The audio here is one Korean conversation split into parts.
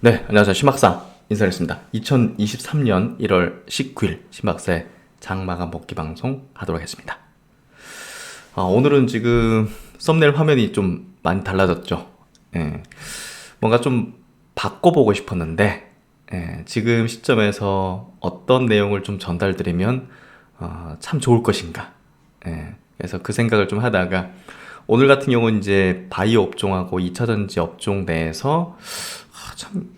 네, 안녕하세요. 심박사 인사드리겠습니다. 2023년 1월 19일 심박사의 장마감 복귀 방송 하도록 하겠습니다. 오늘은 지금 썸네일 화면이 좀 많이 달라졌죠. 뭔가 좀 바꿔보고 싶었는데 지금 시점에서 어떤 내용을 좀 전달드리면 참 좋을 것인가. 그래서 그 생각을 좀 하다가 오늘 같은 경우는 이제 바이오 업종하고 2차전지 업종 내에서 참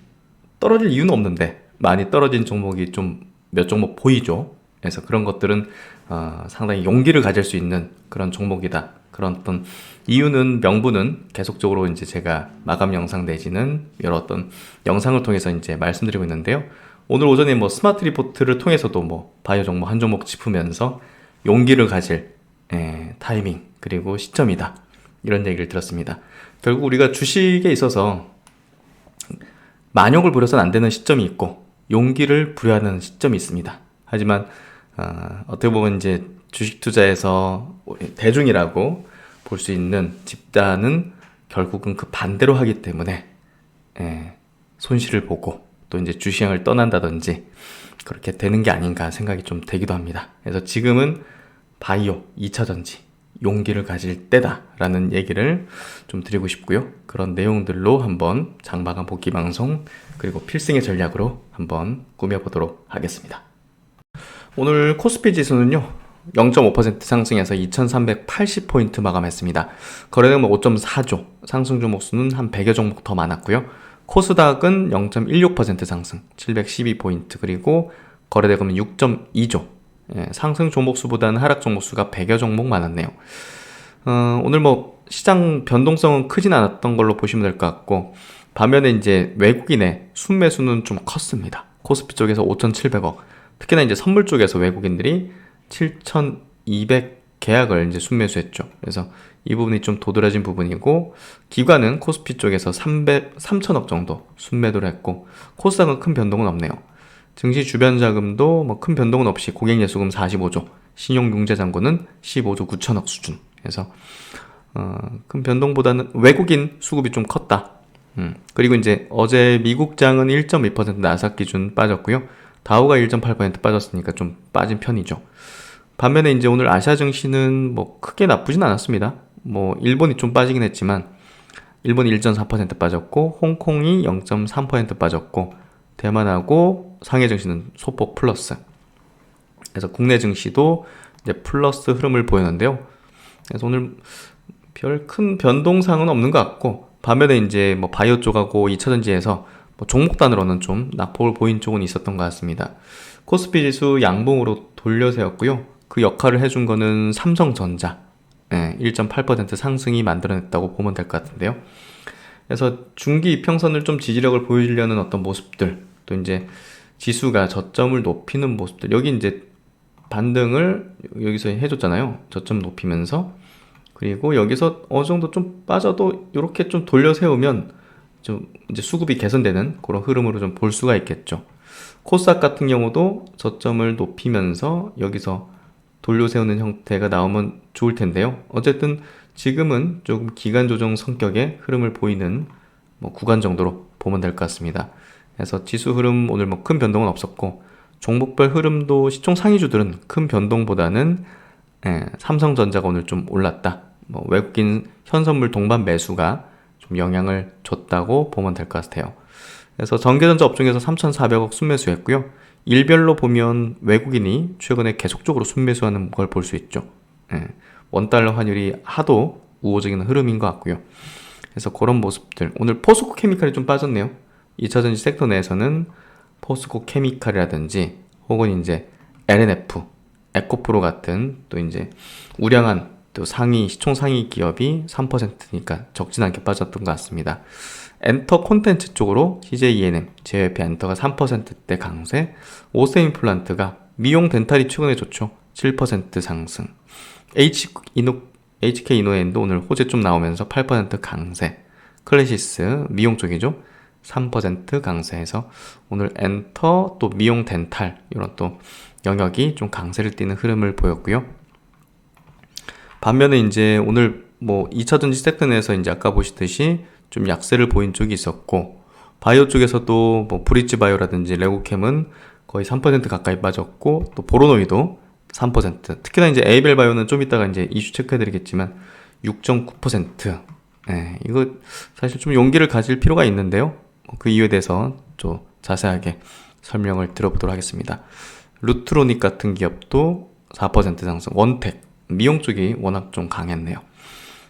떨어질 이유는 없는데 많이 떨어진 종목이 좀 몇 종목 보이죠. 그래서 그런 것들은 상당히 용기를 가질 수 있는 그런 종목이다. 그런 어떤 이유는 명분은 계속적으로 이제 제가 마감 영상 내지는 여러 어떤 영상을 통해서 이제 말씀드리고 있는데요. 오늘 오전에 뭐 스마트 리포트를 통해서도 뭐 바이오 종목 한 종목 짚으면서 용기를 가질 타이밍 그리고 시점이다. 이런 얘기를 들었습니다. 결국 우리가 주식에 있어서 만욕을 부려서는 안 되는 시점이 있고 용기를 부려야 하는 시점이 있습니다. 하지만 어떻게 보면 이제 주식 투자에서 대중이라고 볼 수 있는 집단은 결국은 그 반대로 하기 때문에 손실을 보고 또 이제 주시장을 떠난다든지 그렇게 되는 게 아닌가 생각이 좀 되기도 합니다. 그래서 지금은 바이오 2차전지 용기를 가질 때다라는 얘기를 좀 드리고 싶고요. 그런 내용들로 한번 장마감 복귀 방송 그리고 필승의 전략으로 한번 꾸며보도록 하겠습니다. 오늘 코스피 지수는요 0.5% 상승해서 2380포인트 마감했습니다. 거래대금 5.4조, 상승 종목 수는 한 100여 종목 더 많았고요. 코스닥은 0.16% 상승 712포인트, 그리고 거래대금은 6.2조, 상승 종목 수보다는 하락 종목 수가 100여 종목 많았네요. 오늘 뭐 시장 변동성은 크진 않았던 걸로 보시면 될 것 같고, 반면에 이제 외국인의 순매수는 좀 컸습니다. 코스피 쪽에서 5,700억, 특히나 이제 선물 쪽에서 외국인들이 7,200 계약을 이제 순매수했죠. 그래서 이 부분이 좀 도드라진 부분이고, 기관은 코스피 쪽에서 3천억 정도 순매도를 했고, 코스닥은 큰 변동은 없네요. 증시 주변 자금도 뭐 큰 변동은 없이 고객 예수금 45조, 신용융자 잔고는 15조 9천억 수준. 그래서 큰 변동보다는 외국인 수급이 좀 컸다. 그리고 이제 어제 미국장은 1.2% 나스닥 기준 빠졌고요. 다우가 1.8% 빠졌으니까 좀 빠진 편이죠. 반면에 이제 오늘 아시아 증시는 뭐 크게 나쁘진 않았습니다. 뭐 일본이 좀 빠지긴 했지만 일본이 1.4% 빠졌고, 홍콩이 0.3% 빠졌고, 대만하고 상해 증시는 소폭 플러스. 그래서 국내 증시도 이제 플러스 흐름을 보였는데요. 그래서 오늘 별 큰 변동상은 없는 것 같고, 반면에 이제 뭐 바이오 쪽하고 2차전지에서 뭐 종목 단으로는 좀 낙폭을 보인 쪽은 있었던 것 같습니다. 코스피 지수 양봉으로 돌려 세웠고요. 그 역할을 해준 거는 삼성전자 1.8% 상승이 만들어냈다고 보면 될 것 같은데요. 그래서 중기 이평선을 좀 지지력을 보이려는 어떤 모습들, 또 이제 지수가 저점을 높이는 모습들, 여기 이제 반등을 여기서 해줬잖아요. 저점 높이면서. 그리고 여기서 어느 정도 좀 빠져도 이렇게 좀 돌려 세우면 좀 이제 수급이 개선되는 그런 흐름으로 좀 볼 수가 있겠죠. 코스닥 같은 경우도 저점을 높이면서 여기서 돌려 세우는 형태가 나오면 좋을 텐데요. 어쨌든 지금은 조금 기간 조정 성격의 흐름을 보이는 뭐 구간 정도로 보면 될 것 같습니다. 그래서 지수 흐름 오늘 뭐 큰 변동은 없었고, 종목별 흐름도 시총 상위주들은 큰 변동보다는 삼성전자가 오늘 좀 올랐다. 뭐 외국인 현선물 동반 매수가 좀 영향을 줬다고 보면 될 것 같아요. 그래서 전기전자 업종에서 3,400억 순매수했고요. 일별로 보면 외국인이 최근에 계속적으로 순매수하는 걸 볼 수 있죠. 원달러 환율이 하도 우호적인 흐름인 것 같고요. 그래서 그런 모습들. 오늘 포스코 케미칼이 좀 빠졌네요. 2차전지 섹터 내에서는 포스코 케미칼이라든지 혹은 이제 LNF, 에코프로 같은 또 이제 우량한 또 시총 상위 기업이 3%니까 적진 않게 빠졌던 것 같습니다. 엔터 콘텐츠 쪽으로 CJ ENM, JYP 엔터가 3%대 강세, 오세임플란트가 미용 덴탈이 최근에 좋죠. 7% 상승. HK 이노엔도 오늘 호재 좀 나오면서 8% 강세. 클래시스 미용 쪽이죠. 3% 강세해서 오늘 엔터 또 미용 덴탈 이런 또 영역이 좀 강세를 띠는 흐름을 보였고요. 반면에 이제 오늘 뭐 2차전지 섹터 내에서 이제 아까 보시듯이 좀 약세를 보인 쪽이 있었고, 바이오 쪽에서도 뭐 브릿지 바이오라든지 레고캠은 거의 3% 가까이 빠졌고, 또 보로노이도 3%. 특히나 이제 에이벨 바이오는 좀 이따가 이제 이슈 체크해드리겠지만 6.9%. 네, 이거 사실 좀 용기를 가질 필요가 있는데요. 그 이유에 대해서 좀 자세하게 설명을 드려보도록 하겠습니다. 루트로닉 같은 기업도 4% 상승. 원텍, 미용 쪽이 워낙 좀 강했네요.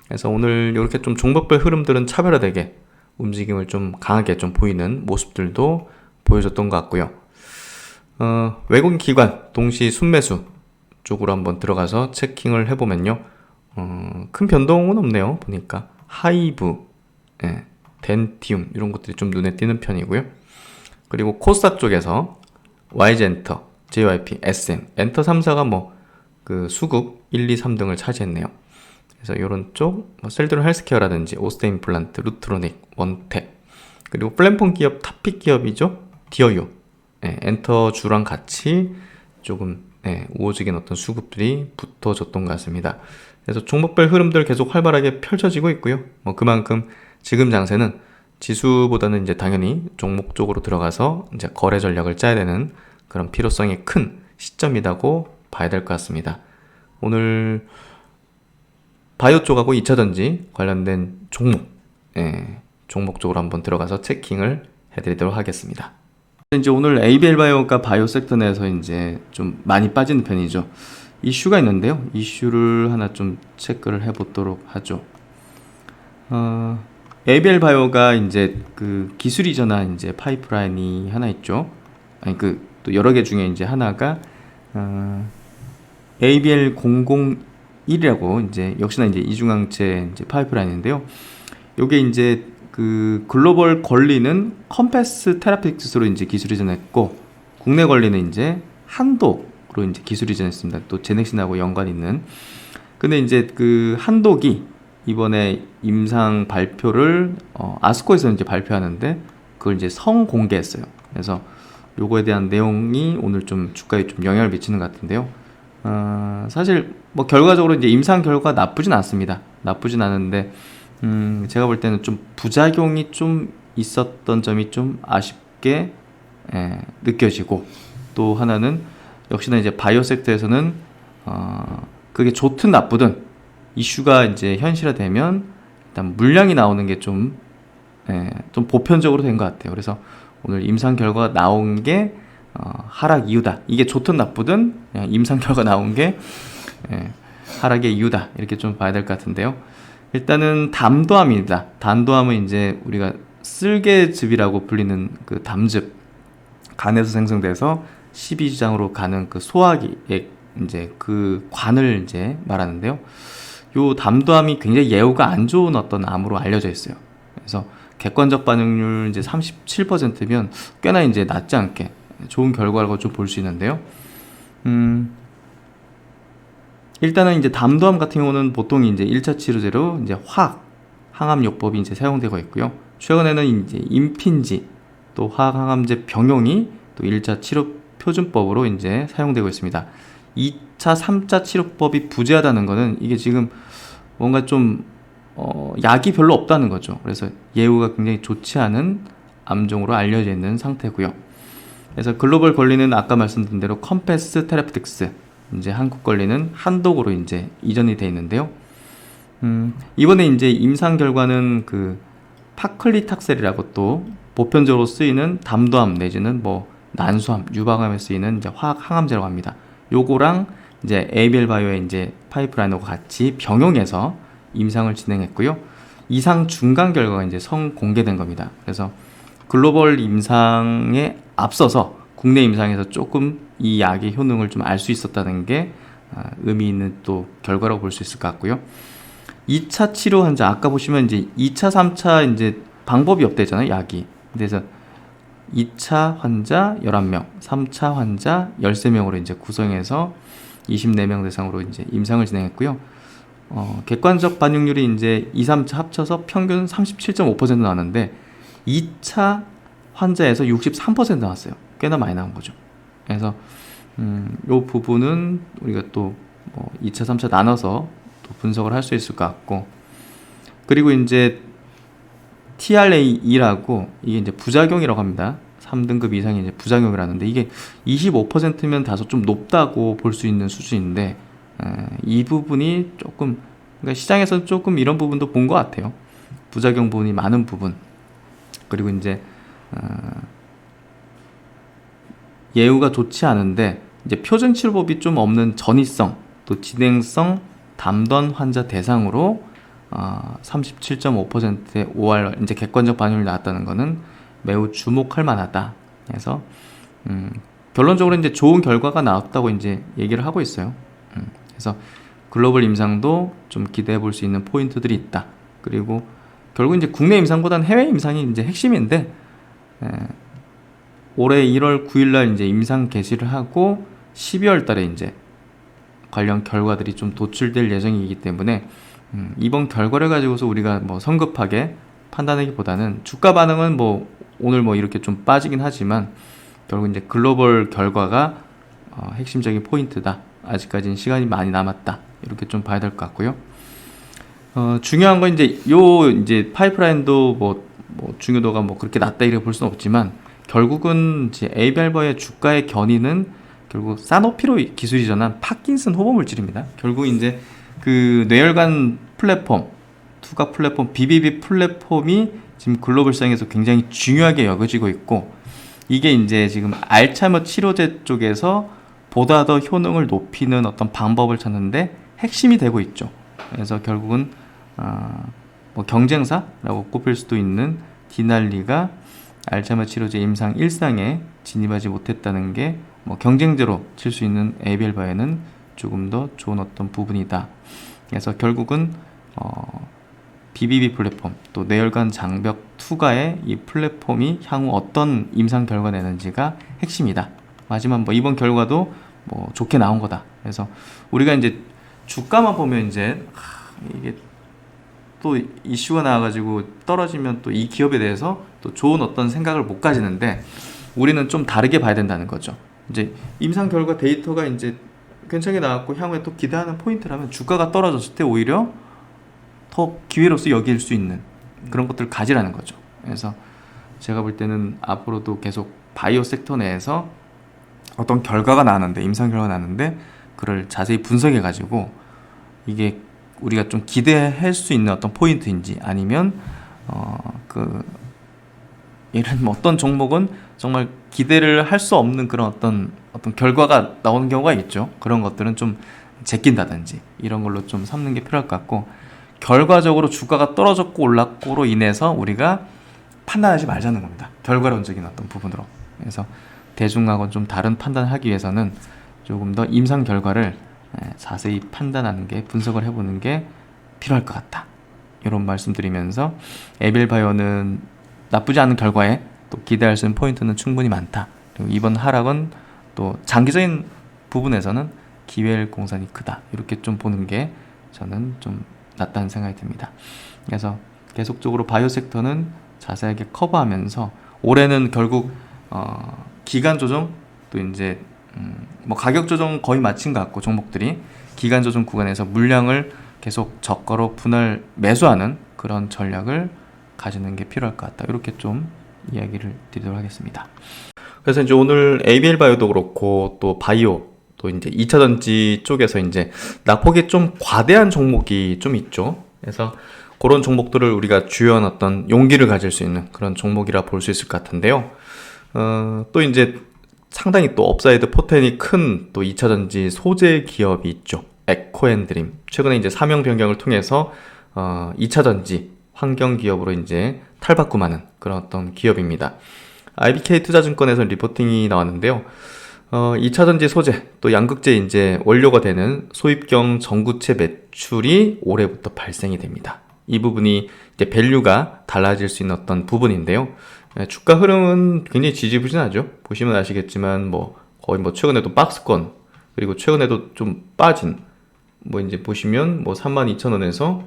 그래서 오늘 이렇게 좀 종목별 흐름들은 차별화되게 움직임을 좀 강하게 좀 보이는 모습들도 보여줬던 것 같고요. 외국인 기관 동시 순매수 쪽으로 한번 들어가서 체킹을 해보면요. 큰 변동은 없네요. 보니까 하이브, 예, 덴티움 이런 것들이 좀 눈에 띄는 편이고요. 그리고 코스닥 쪽에서 YG엔터, JYP, SM, 엔터 3사가 뭐 그 수급 1, 2, 3등을 차지했네요. 그래서 이런 쪽, 뭐 셀드론 헬스케어라든지 오스테 임플란트, 루트로닉, 원텍, 그리고 플랫폼 기업 탑픽 기업이죠. 디어유, 예, 엔터주랑 같이 조금 우호적인 어떤 수급들이 붙어졌던 것 같습니다. 그래서 종목별 흐름들 계속 활발하게 펼쳐지고 있고요. 뭐 그만큼 지금 장세는 지수보다는 이제 당연히 종목 쪽으로 들어가서 이제 거래 전략을 짜야 되는 그런 필요성이 큰 시점이라고 봐야 될 것 같습니다. 오늘 바이오 쪽하고 2차전지 관련된 종목, 종목 쪽으로 한번 들어가서 체킹을 해드리도록 하겠습니다. 이제 오늘 ABL 바이오가 바이오 섹터 내에서 이제 좀 많이 빠지는 편이죠. 이슈가 있는데요. 이슈를 하나 좀 체크를 해보도록 하죠. ABL 바이오가 이제 그 기술 이전한 이제 파이프라인이 하나 있죠. 아니 그 또 여러 개 중에 이제 하나가 ABL 001이라고 이제 역시나 이제 이중항체 이제 파이프라인인데요. 요게 이제 그 글로벌 권리는 컴패스 테라픽스로 이제 기술 이전했고, 국내 권리는 이제 한독으로 이제 기술 이전했습니다. 또 제넥신하고 연관 있는. 근데 이제 그 한독이 이번에 임상 발표를 아스코에서 이제 발표하는데 그걸 이제 성공개했어요. 그래서 요거에 대한 내용이 오늘 좀 주가에 좀 영향을 미치는 것 같은데요. 사실 뭐 결과적으로 이제 임상 결과 나쁘진 않습니다. 나쁘진 않은데 제가 볼 때는 좀 부작용이 좀 있었던 점이 좀 아쉽게 느껴지고, 또 하나는 역시나 이제 바이오 섹터에서는 그게 좋든 나쁘든 이슈가 이제 현실화되면 일단 물량이 나오는 게 좀 보편적으로 된 것 같아요. 그래서 오늘 임상 결과가 나온 게 하락 이유다. 이게 좋든 나쁘든 그냥 임상 결과 나온 게 하락의 이유다. 이렇게 좀 봐야 될 것 같은데요. 일단은 담도암입니다. 담도암은 이제 우리가 쓸개즙이라고 불리는 그 담즙, 간에서 생성돼서 십이지장으로 가는 그 소화기에 이제 그 관을 이제 말하는데요. 요 담도암이 굉장히 예후가 안 좋은 어떤 암으로 알려져 있어요. 그래서 객관적 반응률 이제 37%면 꽤나 이제 낮지 않게 좋은 결과라고 좀 볼 수 있는데요. 일단은 이제 담도암 같은 경우는 보통 이제 1차 치료제로 이제 항암요법이 이제 사용되고 있고요. 최근에는 이제 임핀지 또 항암제 병용이 또 1차 치료 표준법으로 이제 사용되고 있습니다. 2차, 3차 치료법이 부재하다는 거는 이게 지금 뭔가 좀 약이 별로 없다는 거죠. 그래서 예후가 굉장히 좋지 않은 암종으로 알려져 있는 상태고요. 그래서 글로벌 권리는 아까 말씀드린 대로 컴패스 테라피틱스, 이제 한국 권리는 한독으로 이제 이전이 돼 있는데요. 이번에 이제 임상 결과는 그 파클리탁셀이라고 또 보편적으로 쓰이는 담도암 내지는 뭐 난소암, 유방암에 쓰이는 이제 화학 항암제라고 합니다. 요거랑 이제 ABL 바이오의 이제 파이프라인하고 같이 병용해서 임상을 진행했고요. 이상 중간 결과가 이제 성공개된 겁니다. 그래서 글로벌 임상에 앞서서 국내 임상에서 조금 이 약의 효능을 좀 알 수 있었다는 게 의미 있는 또 결과라고 볼 수 있을 것 같고요. 2차 치료 환자, 아까 보시면 이제 2차, 3차 이제 방법이 없대잖아요, 약이. 그래서 2차 환자 11명, 3차 환자 13명으로 이제 구성해서 24명 대상으로 이제 임상을 진행했고요. 객관적 반응률이 이제 2, 3차 합쳐서 평균 37.5% 나왔는데 2차 환자에서 63% 나왔어요. 꽤나 많이 나온 거죠. 그래서 이 부분은 우리가 또 뭐 2차, 3차 나눠서 또 분석을 할 수 있을 것 같고, 그리고 이제 TRA2라고 이게 이제 부작용이라고 합니다. 3등급 이상이 이제 부작용이라는데 이게 25%면 다소 좀 높다고 볼 수 있는 수준인데 이 부분이 조금 그러니까 시장에서 조금 이런 부분도 본 것 같아요. 부작용 부분이 많은 부분 그리고 이제 예후가 좋지 않은데 이제 표준 치료법이 좀 없는 전이성 또 진행성 담던 환자 대상으로 37.5%의 OR 이제 객관적 반영이 나왔다는 것은 매우 주목할 만하다. 그래서 결론적으로 이제 좋은 결과가 나왔다고 이제 얘기를 하고 있어요. 그래서 글로벌 임상도 좀 기대해 볼 수 있는 포인트들이 있다. 그리고 결국 이제 국내 임상보다는 해외 임상이 이제 핵심인데 올해 1월 9일날 이제 임상 개시를 하고 12월 달에 이제 관련 결과들이 좀 도출될 예정이기 때문에 이번 결과를 가지고서 우리가 뭐 성급하게 판단하기보다는 주가 반응은 뭐 오늘 뭐 이렇게 좀 빠지긴 하지만 결국 이제 글로벌 결과가 핵심적인 포인트다. 아직까지는 시간이 많이 남았다. 이렇게 좀 봐야 될 것 같고요. 중요한 건 이제 파이프라인도 뭐 중요도가 뭐 그렇게 낮다 이렇게 볼 수는 없지만 결국은 이제 에이벨버의 주가의 견인은 결국 사노피로 기술이 전한 파킨슨 호모 물질입니다. 결국 이제 그 뇌혈관 플랫폼, 투각 플랫폼, BBB 플랫폼이 지금 글로벌 시장에서 굉장히 중요하게 여겨지고 있고 이게 이제 지금 알츠하이머 치료제 쪽에서 보다 더 효능을 높이는 어떤 방법을 찾는데 핵심이 되고 있죠. 그래서 결국은 뭐 경쟁사라고 꼽힐 수도 있는 디날리가 알츠하이머 치료제 임상 1상에 진입하지 못했다는 게 뭐 경쟁제로 칠 수 있는 에이벨바에는 조금 더 좋은 어떤 부분이다. 그래서 결국은 BBB 플랫폼 또 뇌혈관 장벽 투과의 이 플랫폼이 향후 어떤 임상 결과 내는지가 핵심이다. 하지만 뭐 이번 결과도 뭐 좋게 나온 거다. 그래서 우리가 이제 주가만 보면 이제 이게 또 이슈가 나와가지고 떨어지면 또 이 기업에 대해서 또 좋은 어떤 생각을 못 가지는데 우리는 좀 다르게 봐야 된다는 거죠. 이제 임상 결과 데이터가 이제 괜찮게 나왔고 향후에 또 기대하는 포인트라면 주가가 떨어졌을 때 오히려 더 기회로서 여길 수 있는 그런 것들을 가지라는 거죠. 그래서 제가 볼 때는 앞으로도 계속 바이오 섹터 내에서 어떤 결과가 나왔는데 임상 결과가 나왔는데 그걸 자세히 분석해 가지고 이게 우리가 좀 기대할 수 있는 어떤 포인트인지 아니면 이런 뭐 어떤 종목은 정말 기대를 할 수 없는 그런 어떤 결과가 나오는 경우가 있죠. 그런 것들은 좀 제낀다든지 이런 걸로 좀 삼는 게 필요할 것 같고 결과적으로 주가가 떨어졌고 올랐고로 인해서 우리가 판단하지 말자는 겁니다. 결과론적인 어떤 부분으로. 그래서 대중하고는 좀 다른 판단을 하기 위해서는 조금 더 임상 결과를 자세히 판단하는 게 분석을 해보는 게 필요할 것 같다. 이런 말씀드리면서 에빌바이오는 나쁘지 않은 결과에 또 기대할 수 있는 포인트는 충분히 많다. 그리고 이번 하락은 또 장기적인 부분에서는 기회일 공산이 크다. 이렇게 좀 보는 게 저는 좀 낫다는 생각이 듭니다. 그래서 계속적으로 바이오 섹터는 자세하게 커버하면서 올해는 결국 기간 조정 또 이제 뭐 가격 조정 거의 마친 것 같고 종목들이 기간 조정 구간에서 물량을 계속 저가로 분할 매수하는 그런 전략을 가지는 게 필요할 것 같다. 이렇게 좀 이야기를 드리도록 하겠습니다. 그래서 이제 오늘 ABL 바이오도 그렇고 또 바이오 또 이제 2차 전지 쪽에서 이제 낙폭이 좀 과대한 종목이 좀 있죠. 그래서 그런 종목들을 우리가 주요한 어떤 용기를 가질 수 있는 그런 종목이라 볼 수 있을 것 같은데요. 또 이제 상당히 또 업사이드 포텐이 큰 또 2차 전지 소재 기업이 있죠. 에코앤드림. 최근에 이제 사명 변경을 통해서 2차 전지 환경 기업으로 이제 탈바꿈하는 그런 어떤 기업입니다. IBK 투자증권에서 리포팅이 나왔는데요. 2차 전지 소재 또 양극재 이제 원료가 되는 소입경 전구체 매출이 올해부터 발생이 됩니다. 이 부분이 이제 밸류가 달라질 수 있는 어떤 부분인데요. 주가 흐름은 굉장히 지지부진하죠. 보시면 아시겠지만 뭐 거의 뭐 최근에도 박스권 그리고 최근에도 좀 빠진 뭐 이제 보시면 뭐 32,000원에서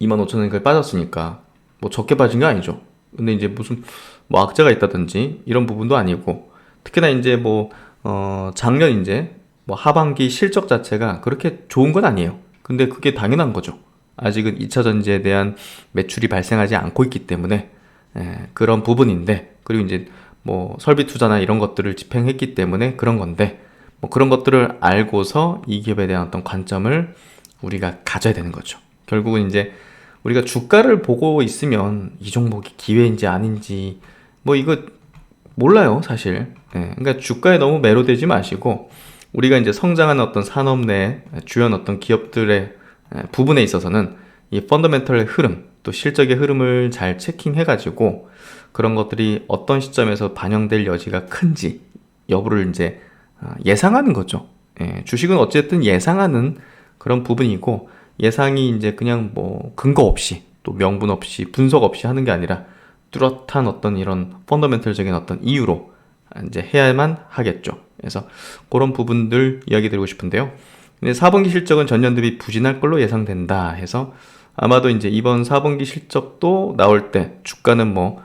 25,000원까지 빠졌으니까 뭐 적게 빠진 게 아니죠. 근데 이제 무슨 뭐 악재가 있다든지 이런 부분도 아니고 특히나 이제 뭐 작년 이제 뭐 하반기 실적 자체가 그렇게 좋은 건 아니에요. 근데 그게 당연한 거죠. 아직은 2차 전지에 대한 매출이 발생하지 않고 있기 때문에 그런 부분인데, 그리고 이제 뭐 설비 투자나 이런 것들을 집행했기 때문에 그런 건데, 뭐 그런 것들을 알고서 이 기업에 대한 어떤 관점을 우리가 가져야 되는 거죠. 결국은 이제 우리가 주가를 보고 있으면 이 종목이 기회인지 아닌지 뭐 이거 몰라요, 사실. 그러니까 주가에 너무 매료되지 마시고, 우리가 이제 성장하는 어떤 산업 내 주연 어떤 기업들의 부분에 있어서는 이 펀더멘털의 흐름, 또 실적의 흐름을 잘 체킹해가지고 그런 것들이 어떤 시점에서 반영될 여지가 큰지 여부를 이제 예상하는 거죠. 주식은 어쨌든 예상하는 그런 부분이고, 예상이 이제 그냥 뭐 근거 없이 또 명분 없이 분석 없이 하는 게 아니라 뚜렷한 어떤 이런 펀더멘털적인 어떤 이유로 이제 해야만 하겠죠. 그래서 그런 부분들 이야기 드리고 싶은데요. 근데 4분기 실적은 전년 대비 부진할 걸로 예상된다 해서 아마도 이제 이번 4분기 실적도 나올 때 주가는 뭐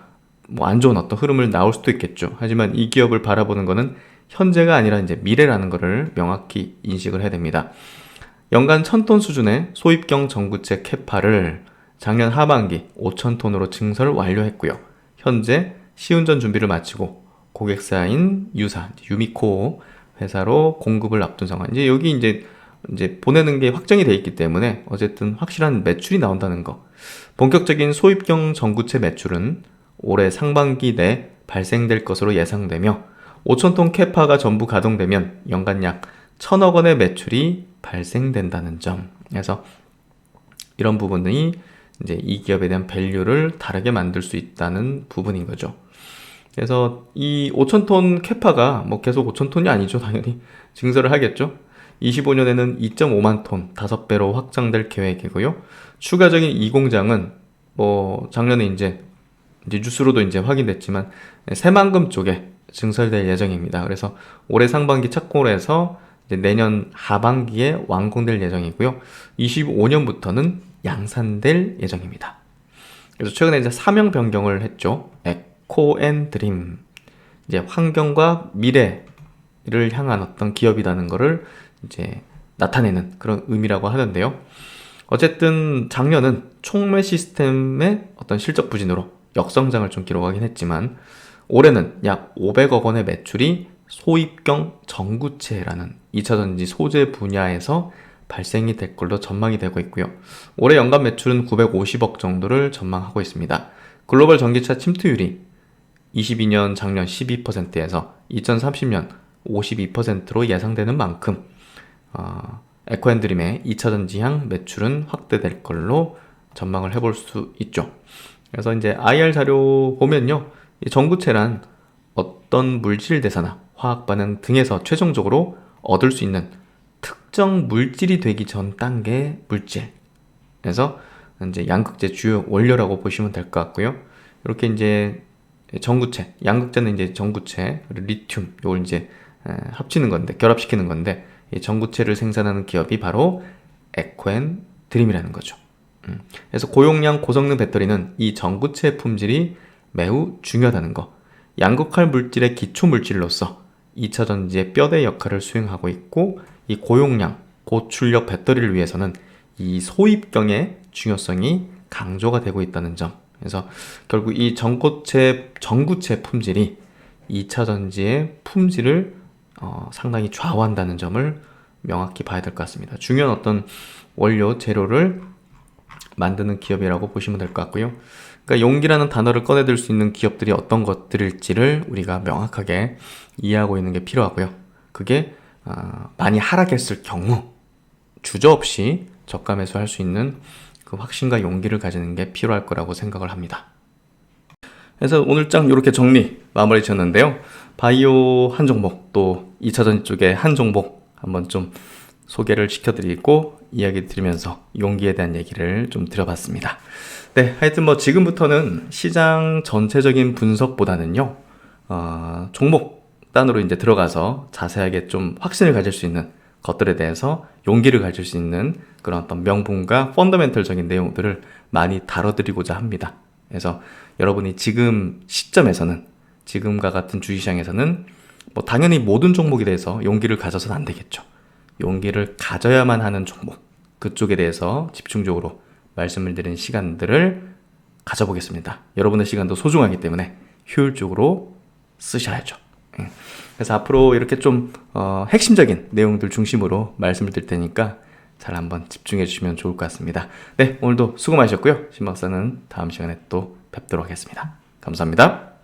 안 좋은 어떤 흐름을 나올 수도 있겠죠. 하지만 이 기업을 바라보는 거는 현재가 아니라 이제 미래라는 거를 명확히 인식을 해야 됩니다. 연간 1000톤 수준의 소입경 전구체 캐파를 작년 하반기 5000톤으로 증설 완료했고요. 현재 시운전 준비를 마치고 고객사인 유사, 유미코 회사로 공급을 앞둔 상황. 이제 여기 이제 보내는 게 확정이 돼 있기 때문에 어쨌든 확실한 매출이 나온다는 거. 본격적인 소입경 전구체 매출은 올해 상반기 내 발생될 것으로 예상되며 5000톤 캐파가 전부 가동되면 연간 약 1000억 원의 매출이 발생된다는 점. 그래서 이런 부분이 이제 이 기업에 대한 밸류를 다르게 만들 수 있다는 부분인 거죠. 그래서 이 5000톤 캐파가 뭐 계속 5000톤이 아니죠. 당연히 증설을 하겠죠. 25년에는 2.5만 톤, 5배로 확장될 계획이고요. 추가적인 이 공장은 뭐 작년에 이제 뉴스로도 이제 확인됐지만 새만금 쪽에 증설될 예정입니다. 그래서 올해 상반기 착공을 해서 이제 내년 하반기에 완공될 예정이고요. 25년부터는 양산될 예정입니다. 그래서 최근에 이제 사명 변경을 했죠. 에코앤드림, 이제 환경과 미래를 향한 어떤 기업이라는 거를 이제 나타내는 그런 의미라고 하는데요. 어쨌든 작년은 촉매 시스템의 어떤 실적 부진으로 역성장을 좀 기록하긴 했지만 올해는 약 500억 원의 매출이 소입경 전구체라는 2차전지 소재 분야에서 발생이 될 걸로 전망이 되고 있고요. 올해 연간 매출은 950억 정도를 전망하고 있습니다. 글로벌 전기차 침투율이 22년 작년 12%에서 2030년 52%로 예상되는 만큼 에코앤드림의 2차전지향 매출은 확대될 걸로 전망을 해볼 수 있죠. 그래서 이제 IR 자료 보면요, 이 전구체란 어떤 물질 대사나 화학 반응 등에서 최종적으로 얻을 수 있는 특정 물질이 되기 전 단계 물질. 그래서 이제 양극재 주요 원료라고 보시면 될 것 같고요. 이렇게 이제 전구체, 양극재는 이제 전구체, 그리고 리튬, 이걸 이제 합치는 건데, 결합시키는 건데, 이 전구체를 생산하는 기업이 바로 에코앤드림이라는 거죠. 그래서 고용량 고성능 배터리는 이 전구체 품질이 매우 중요하다는 거. 양극할 물질의 기초 물질로서 2차 전지의 뼈대 역할을 수행하고 있고, 이 고용량, 고출력 배터리를 위해서는 이 소입경의 중요성이 강조가 되고 있다는 점. 그래서 결국 이 전구체 품질이 2차 전지의 품질을 상당히 좌우한다는 점을 명확히 봐야 될 것 같습니다. 중요한 어떤 원료, 재료를 만드는 기업이라고 보시면 될 것 같고요. 그러니까 용기라는 단어를 꺼내들 수 있는 기업들이 어떤 것들일지를 우리가 명확하게 이해하고 있는 게 필요하고요. 그게 많이 하락했을 경우 주저없이 저가 매수할 수 있는 그 확신과 용기를 가지는 게 필요할 거라고 생각을 합니다. 그래서 오늘 장 이렇게 정리 마무리 지었는데요. 바이오 한 종목, 또 2차전지 쪽에 한 종목 한번 좀 소개를 시켜드리고 이야기 드리면서 용기에 대한 얘기를 좀 드려봤습니다. 네, 하여튼 뭐 지금부터는 시장 전체적인 분석보다는요, 종목 단으로 이제 들어가서 자세하게 좀 확신을 가질 수 있는 것들에 대해서 용기를 가질 수 있는 그런 어떤 명분과 펀더멘털적인 내용들을 많이 다뤄드리고자 합니다. 그래서 여러분이 지금 시점에서는, 지금과 같은 주식시장에서는 뭐 당연히 모든 종목에 대해서 용기를 가져서는 안 되겠죠. 용기를 가져야만 하는 종목, 그쪽에 대해서 집중적으로 말씀을 드리는 시간들을 가져보겠습니다. 여러분의 시간도 소중하기 때문에 효율적으로 쓰셔야죠. 그래서 앞으로 이렇게 좀 핵심적인 내용들 중심으로 말씀을 드릴 테니까 잘 한번 집중해 주시면 좋을 것 같습니다. 네, 오늘도 수고 많으셨고요. 신박사는 다음 시간에 또 뵙도록 하겠습니다. 감사합니다.